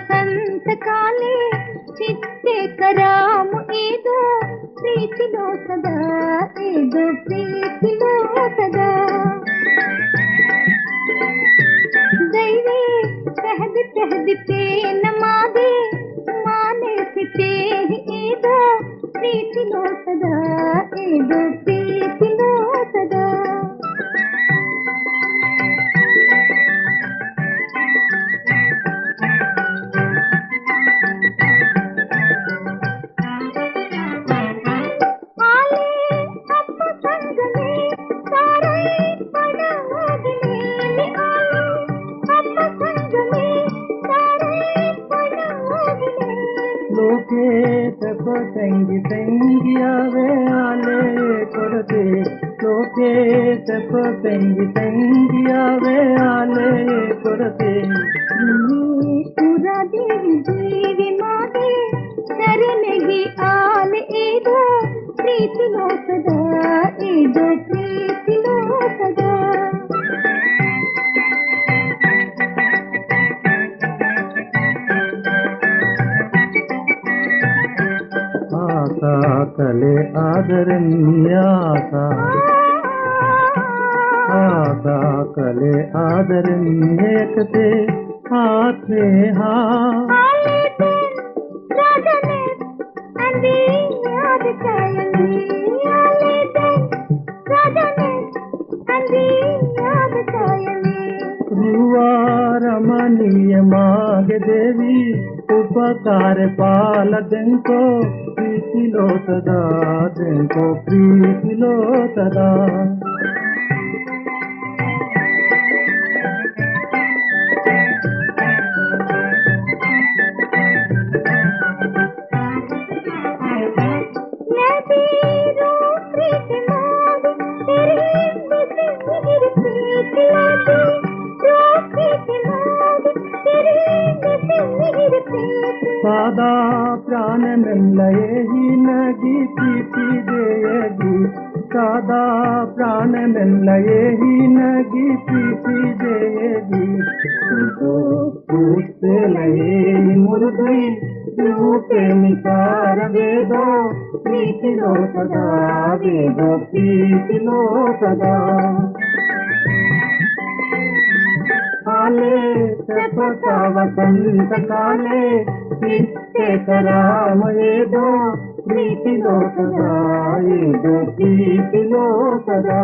వసంత కాలే చిత్తే కరాము ఏదో ప్రీతిలో సదా ఏదో ప్రీతిలో సదా दैवे सहद सहद पे नमादे माने सिते ఏదో ప్రీతిలో సదా ఏదో ప్రీతిలో సదా लोके तको तंगी तंगी आवे आले कोरते लोके तको तंगी तंगी आवे आले कोरते पूरा देवी जीवी माते शरणगी आले ఏదో ప్రీతిలో సదా ఏదో ప్రీతిలో సదా आशा कले आदरण्यासा आशा कले आदरण्यकते हाथ में हाथ रमणीय माग देवी उपकार पालको प्रीतिलो सदा देंको प्रीतिलो सदा सादा प्राण मिलए ही नगी प्रीति देगी सादा प्राण मिलए ही नगी प्रीति देगी तो पूछते लगे मुर्गी रूपे निकार वेदो प्रीति लो सदा वेदो प्रीति लो सदा काले सपता वसंत काले नित्य कराम येदो प्रीतिलो सदा येदो प्रीतिलो सदा।